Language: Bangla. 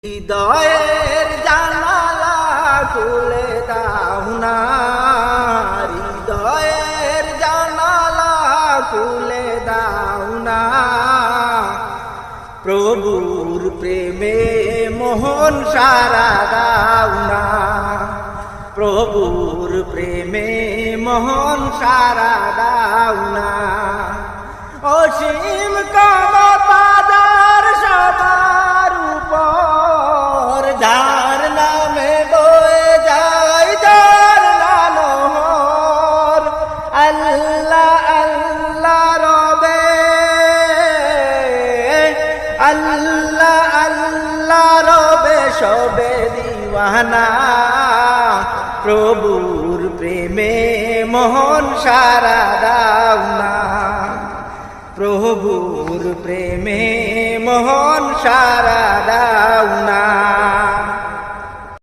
হৃদয়ের জানালা খুলে দাও না, হৃদয়ের জানালা খুলে দাও না। প্রভুর প্রেমে মোহন সারা দাও না, প্রভুর প্রেমে মোহন সারা দাও না। অসীম ক্ষমতা যার সবার উপর, যার নামে বয়ে যায় যার নানহর। আল্লাহ আল্লাহ রবে, আল্লাহ আল্লাহ রবে সবে দিওয়ানা। প্রভুর প্রেমে মোহন সারা দাও না, প্রভুর প্রেমে মোহন সারা দাও না।